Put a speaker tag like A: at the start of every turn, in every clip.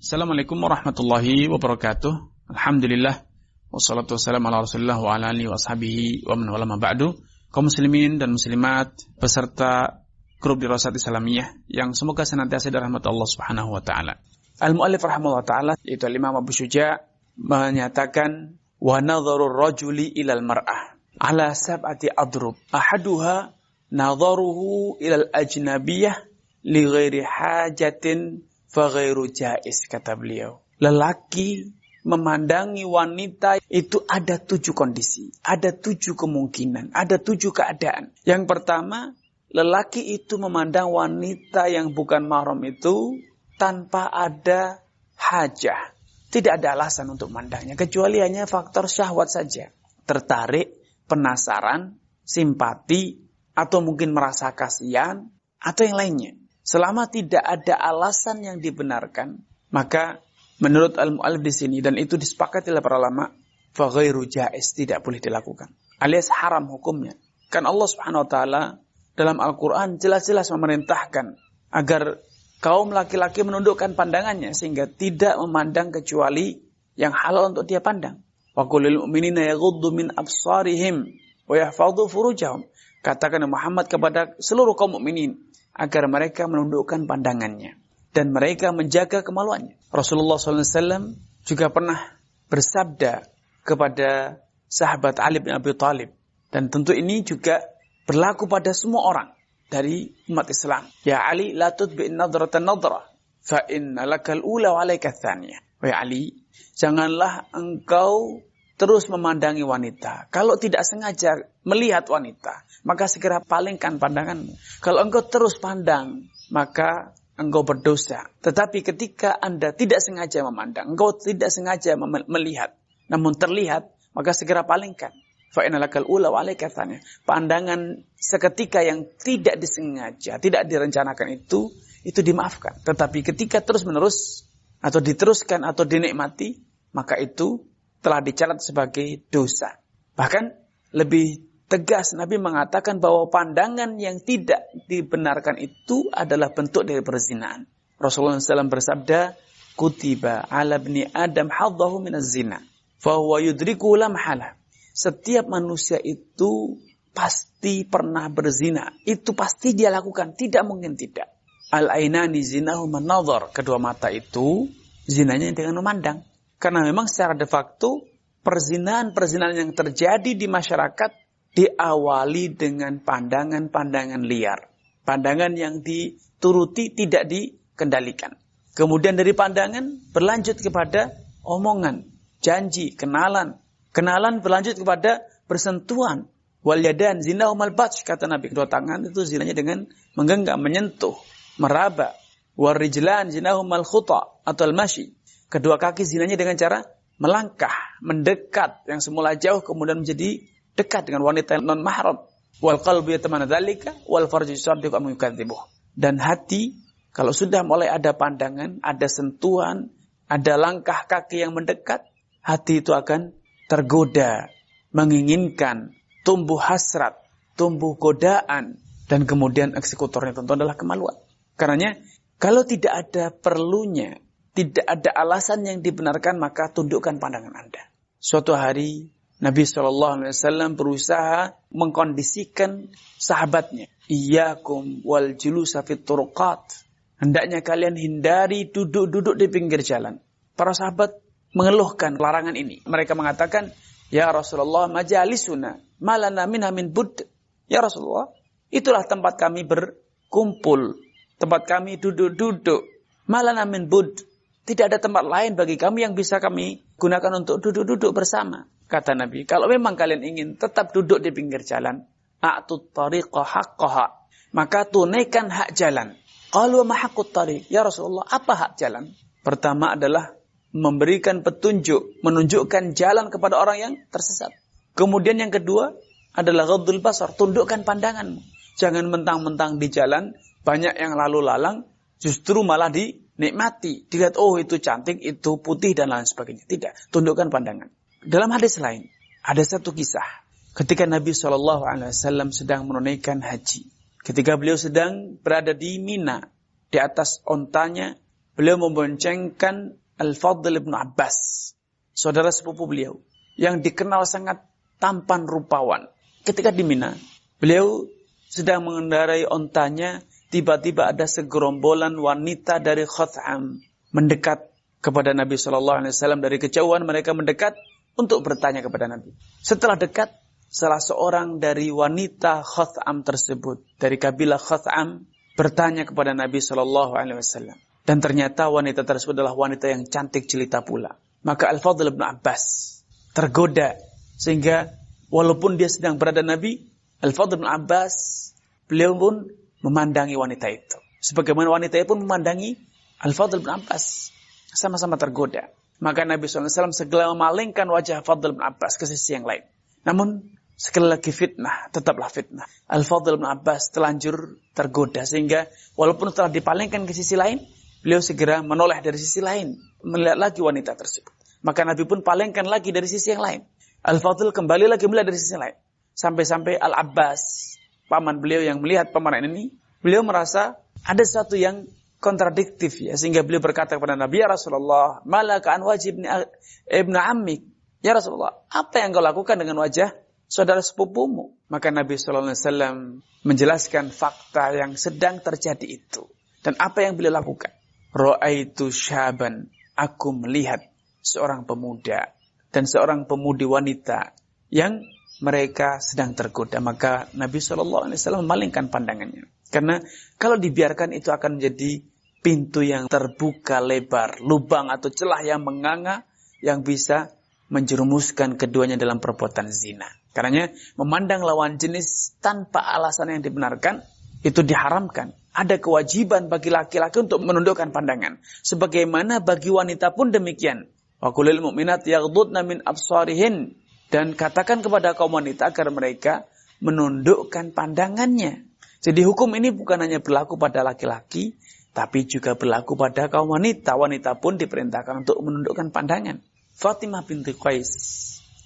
A: Assalamualaikum warahmatullahi wabarakatuh. Alhamdulillah wassalatu wassalamu ala Rasulillah wa ala alihi wa ashabihi wa man wala ma ba'du. Kaum muslimin dan muslimat peserta grup Dirasat Islamiyah yang semoga senantiasa dirahmati Allah Subhanahu wa taala. Al-muallif rahimahullah taala yaitu Imam Abu Syuja menyatakan wa nadharur rajuli ilal mar'ah ala sab'ati adrub. Ahaduha nadharuhu ilal ajnabiyah li ghairi hajatin fa ghairu jaiz, kata beliau. Lelaki memandangi wanita itu ada 7 kondisi, ada 7 kemungkinan, ada 7 keadaan. Yang pertama, lelaki itu memandang wanita yang bukan mahram itu tanpa ada hajah. Tidak ada alasan untuk memandangnya, kecuali hanya faktor syahwat saja. Tertarik, penasaran, simpati, atau mungkin merasa kasihan, atau yang lainnya. Selama tidak ada alasan yang dibenarkan, maka menurut al-mu'allif di sini, dan itu disepakati oleh para ulama, fa ghairu jaiz, tidak boleh dilakukan. Alias haram hukumnya. Kan Allah Subhanahu wa taala dalam Al-Qur'an jelas-jelas memerintahkan agar kaum laki-laki menundukkan pandangannya sehingga tidak memandang kecuali yang halal untuk dia pandang. Wa qul lil mu'minina yaghuddu min absarihim wa yahfadhu furujahum. Katakan Muhammad kepada seluruh kaum mukminin agar mereka menundukkan pandangannya dan mereka menjaga kemaluannya. Rasulullah SAW juga pernah bersabda kepada sahabat Ali bin Abi Thalib, dan tentu ini juga berlaku pada semua orang dari umat Islam. Ya Ali, la tutbi'in nadratan nadrah, fa inna lakal ula wa alaika tsaniyah. Wahai Ali, janganlah engkau terus memandangi wanita. Kalau tidak sengaja melihat wanita, maka segera palingkan pandanganmu. Kalau engkau terus pandang, maka engkau berdosa. Tetapi ketika Anda tidak sengaja memandang, engkau tidak sengaja melihat, namun terlihat, maka segera palingkan. Fa inna lakal ula wa alaika tsaniyah. Pandangan seketika yang tidak disengaja, tidak direncanakan itu dimaafkan. Tetapi ketika terus-menerus atau diteruskan atau dinikmati, maka itu telah dicatat sebagai dosa. Bahkan lebih tegas Nabi mengatakan bahwa pandangan yang tidak dibenarkan itu adalah bentuk dari perzinaan. Rasulullah SAW bersabda, kutiba ala bni Adam haddahu minaz zina, fahuwa yudriku la mahala. Setiap manusia itu pasti pernah berzina. Itu pasti dia lakukan, tidak mungkin tidak. Al-ainani zinahu man-nadhar. Kedua mata itu zinanya dengan memandang. Karena memang secara de facto perzinahan yang terjadi di masyarakat diawali dengan pandangan-pandangan liar. Pandangan yang dituruti tidak dikendalikan. Kemudian dari pandangan berlanjut kepada omongan, janji, kenalan. Kenalan berlanjut kepada bersentuhan. Wal yadan zinahumal batsh, kata Nabi. Kedua tangan itu zinanya dengan menggenggam, menyentuh, meraba. Wal rijlan zinahumal khuta atau al-mashi. Kedua kaki zinanya dengan cara melangkah, mendekat, yang semula jauh kemudian menjadi dekat dengan wanita non mahram. Wal qalbu yatamanna dzalika wal farju yusaddiqu am yukadzibuh. Dan hati kalau sudah mulai ada pandangan, ada sentuhan, ada langkah kaki yang mendekat, hati itu akan tergoda, menginginkan, tumbuh hasrat, tumbuh godaan, dan kemudian eksekutornya tentu adalah kemaluan. Karenanya kalau tidak ada perlunya, tidak ada alasan yang dibenarkan, maka tundukkan pandangan Anda. Suatu hari Nabi SAW berusaha mengkondisikan sahabatnya. Iyyakum wal julusa fit turuqat. Hendaknya kalian hindari duduk-duduk di pinggir jalan. Para sahabat mengeluhkan larangan ini. Mereka mengatakan, ya Rasulullah, majalisuna malana minha min bud. Ya Rasulullah, itulah tempat kami berkumpul, tempat kami duduk-duduk. Malana min bud. Tidak ada tempat lain bagi kami yang bisa kami gunakan untuk duduk-duduk bersama. Kata Nabi, kalau memang kalian ingin tetap duduk di pinggir jalan, a'tut tariqa haqqaha, maka tunaikan hak jalan. Qalu ma haqqut tariq? Ya Rasulullah, apa hak jalan? Pertama adalah memberikan petunjuk, menunjukkan jalan kepada orang yang tersesat. Kemudian yang kedua adalah ghaddul basar, tundukkan pandanganmu. Jangan mentang-mentang di jalan banyak yang lalu lalang, justru malah dinikmati. Dilihat, oh itu cantik, itu putih, dan lain sebagainya. Tidak, tundukkan pandangan. Dalam hadis lain, ada satu kisah. Ketika Nabi SAW sedang menunaikan haji. Ketika beliau sedang berada di Mina, di atas ontanya, beliau memboncengkan Al-Fadl ibn Abbas, saudara sepupu beliau, yang dikenal sangat tampan rupawan. Ketika di Mina, beliau sedang mengendarai ontanya, tiba-tiba ada segerombolan wanita dari Khath'am mendekat kepada Nabi SAW. Dari kejauhan mereka mendekat untuk bertanya kepada Nabi. Setelah dekat, salah seorang dari wanita Khath'am tersebut, dari kabilah Khath'am, bertanya kepada Nabi SAW. Dan ternyata wanita tersebut adalah wanita yang cantik jelita pula. Maka Al-Fadl bin Abbas tergoda, sehingga walaupun dia sedang berada Nabi, Al-Fadl bin Abbas, beliau pun memandangi wanita itu. Sebagaimana wanita itu pun memandangi Al-Fadl bin Abbas. Sama-sama tergoda. Maka Nabi SAW segera memalingkan wajah Al-Fadl bin Abbas ke sisi yang lain. Namun sekali lagi fitnah, tetaplah fitnah. Al-Fadl bin Abbas telanjur tergoda, sehingga walaupun telah dipalingkan ke sisi lain, beliau segera menoleh dari sisi lain, melihat lagi wanita tersebut. Maka Nabi pun palingkan lagi dari sisi yang lain. Al-Fadl kembali lagi melihat dari sisi lain. Sampai-sampai Al-Abbas, paman beliau yang melihat paman ini, beliau merasa ada sesuatu yang kontradiktif ya, sehingga beliau berkata kepada Nabi, "Ya Rasulullah, malaka an wajib ibn ammik." Ya Rasulullah, apa yang kau lakukan dengan wajah saudara sepupumu? Maka Nabi SAW menjelaskan fakta yang sedang terjadi itu. Dan apa yang beliau lakukan? Ra'aitu syaban, aku melihat seorang pemuda dan seorang pemudi wanita yang mereka sedang tergoda. Maka Nabi SAW memalingkan pandangannya. Karena kalau dibiarkan itu akan menjadi pintu yang terbuka lebar, lubang atau celah yang menganga yang bisa menjerumuskan keduanya dalam perbuatan zina. Karenanya memandang lawan jenis tanpa alasan yang dibenarkan itu diharamkan. Ada kewajiban bagi laki-laki untuk menundukkan pandangan. Sebagaimana bagi wanita pun demikian. Wa qulil mu'minat yaghdudna min absarihin. Dan katakan kepada kaum wanita agar mereka menundukkan pandangannya. Jadi hukum ini bukan hanya berlaku pada laki-laki, tapi juga berlaku pada kaum wanita. Wanita pun diperintahkan untuk menundukkan pandangan. Fatimah binti Qais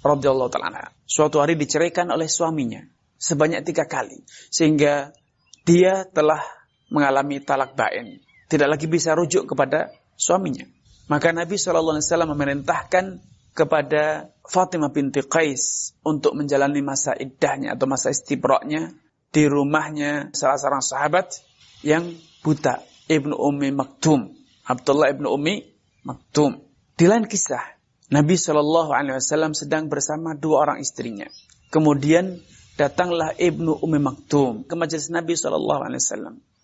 A: radhiyallahu ta'ala anha, suatu hari diceraikan oleh suaminya sebanyak 3 kali. Sehingga dia telah mengalami talak bain. Tidak lagi bisa rujuk kepada suaminya. Maka Nabi SAW memerintahkan kepada Fatimah binti Qais untuk menjalani masa iddahnya atau masa istibra'nya di rumahnya salah seorang sahabat yang buta, Ibnu Ummi Maktum, Abdullah Ibnu Ummi Maktum. Di lain kisah, Nabi SAW sedang bersama 2 orang istrinya. Kemudian datanglah Ibnu Ummi Maktum ke majelis Nabi SAW.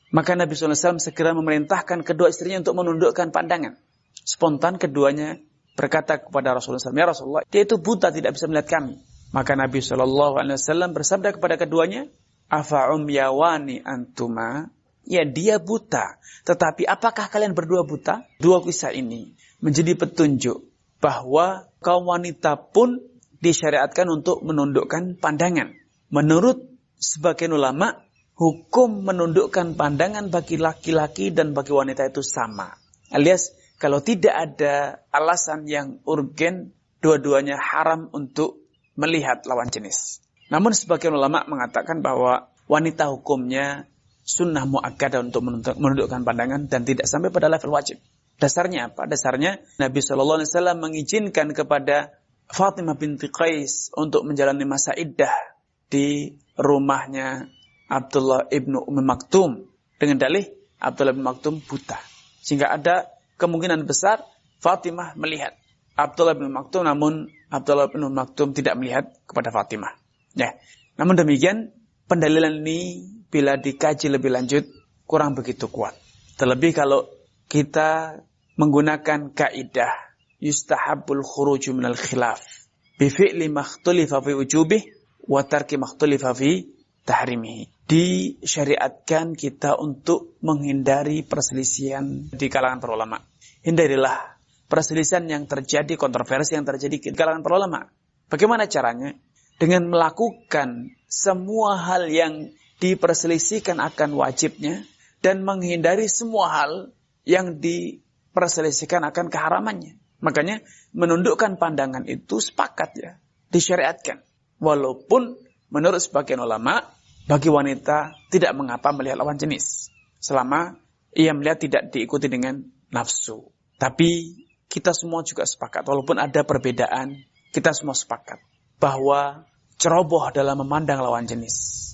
A: Maka Nabi SAW segera memerintahkan kedua istrinya untuk menundukkan pandangan. Spontan keduanya berkata kepada Rasulullah SAW, "Ya Rasulullah, dia itu buta, tidak bisa melihat kami." Maka Nabi SAW bersabda kepada keduanya, "Afa'um yawani antuma?" Ya, dia buta. Tetapi apakah kalian berdua buta? 2 kisah ini menjadi petunjuk bahwa kaum wanita pun disyariatkan untuk menundukkan pandangan. Menurut sebagian ulama, hukum menundukkan pandangan bagi laki-laki dan bagi wanita itu sama. Alias, kalau tidak ada alasan yang urgen, dua-duanya haram untuk melihat lawan jenis. Namun sebagian ulama mengatakan bahwa wanita hukumnya sunnah muakkadah untuk menundukkan pandangan dan tidak sampai pada level wajib. Dasarnya apa? Dasarnya Nabi SAW mengizinkan kepada Fatimah binti Qais untuk menjalani masa iddah di rumahnya Abdullah ibnu Ummi Maktum dengan dalih Abdullah ibnu Maktum buta. Sehingga ada kemungkinan besar Fatimah melihat Abdullah ibnu Maktum, namun Abdullah ibnu Maktum tidak melihat kepada Fatimah. Ya. Namun demikian, pendalilan ini bila dikaji lebih lanjut kurang begitu kuat. Terlebih kalau kita menggunakan kaidah yustahabul khuruju minal khilaf bi fi'li makhtulifa fi wujubih wa tarki makhtulifa fi tahrimihi. Disyariatkan kita untuk menghindari perselisihan di kalangan para ulama. Hindarilah perselisihan yang terjadi, kontroversi yang terjadi di kalangan para ulama. Bagaimana caranya? Dengan melakukan semua hal yang diperselisihkan akan wajibnya dan menghindari semua hal yang diperselisihkan akan keharamannya. Makanya menundukkan pandangan itu sepakat ya, disyariatkan. Walaupun menurut sebagian ulama, bagi wanita tidak mengapa melihat lawan jenis selama ia melihat tidak diikuti dengan nafsu. Tapi kita semua juga sepakat, walaupun ada perbedaan, kita semua sepakat bahwa ceroboh dalam memandang lawan jenis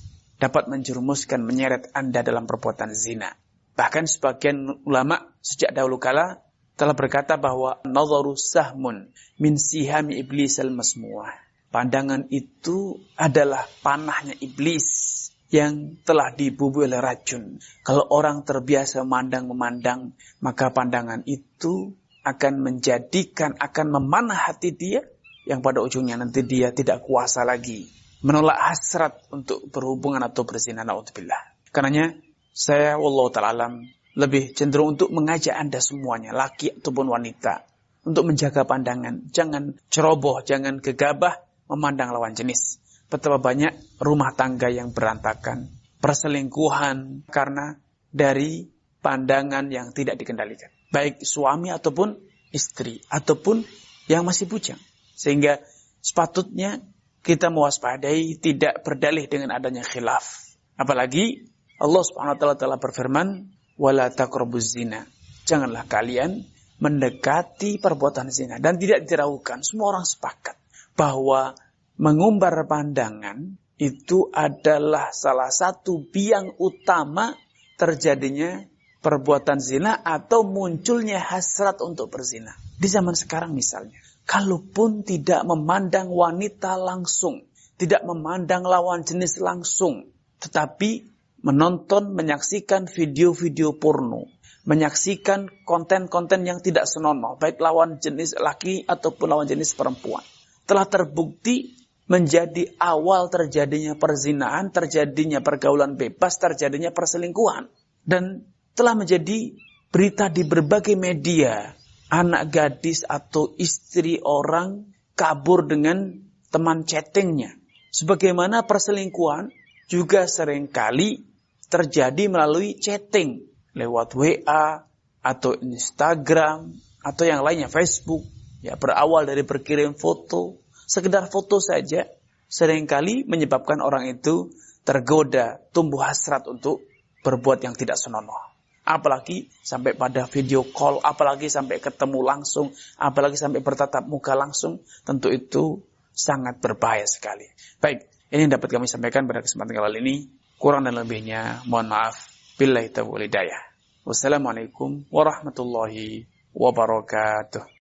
A: dapat menjerumuskan, menyeret Anda dalam perbuatan zina. Bahkan sebagian ulama sejak dahulu kala telah berkata bahwa nadharu sahmun min sihami iblis al-masmu'ah. Pandangan itu adalah panahnya iblis yang telah dibubuhi oleh racun. Kalau orang terbiasa memandang, maka pandangan itu akan menjadikan, akan memanah hati dia, yang pada ujungnya nanti dia tidak kuasa lagi menolak hasrat untuk berhubungan atau berzina. Na'udzubillah. Karenanya saya wallahu ta'ala alam lebih cenderung untuk mengajak Anda semuanya, laki ataupun wanita, untuk menjaga pandangan. Jangan ceroboh, jangan gegabah memandang lawan jenis. Betapa banyak rumah tangga yang berantakan, perselingkuhan karena dari pandangan yang tidak dikendalikan. Baik suami ataupun istri, ataupun yang masih bujang. Sehingga sepatutnya kita mewaspadai, tidak berdalih dengan adanya khilaf. Apalagi Allah Subhanahu wa taala telah berfirman, "Wala taqrabuz zina." Janganlah kalian mendekati perbuatan zina. Dan tidak diragukan, semua orang sepakat bahwa mengumbar pandangan itu adalah salah satu biang utama terjadinya perbuatan zina atau munculnya hasrat untuk berzina. Di zaman sekarang misalnya, kalaupun tidak memandang wanita langsung, tidak memandang lawan jenis langsung, tetapi menonton, menyaksikan video-video porno, menyaksikan konten-konten yang tidak senonoh, baik lawan jenis laki ataupun lawan jenis perempuan, telah terbukti menjadi awal terjadinya perzinahan, terjadinya pergaulan bebas, terjadinya perselingkuhan. Dan telah menjadi berita di berbagai media, anak gadis atau istri orang kabur dengan teman chattingnya. Sebagaimana perselingkuhan juga seringkali terjadi melalui chatting, lewat WA atau Instagram atau yang lainnya, Facebook. Ya, berawal dari berkirim foto, sekedar foto saja seringkali menyebabkan orang itu tergoda, tumbuh hasrat untuk berbuat yang tidak senonoh. Apalagi sampai pada video call, apalagi sampai ketemu langsung, apalagi sampai bertatap muka langsung, tentu itu sangat berbahaya sekali. Baik, ini yang dapat kami sampaikan pada kesempatan kali ini. Kurang dan lebihnya mohon maaf. Billahi taufiq wal hidayah. Wassalamualaikum warahmatullahi wabarakatuh.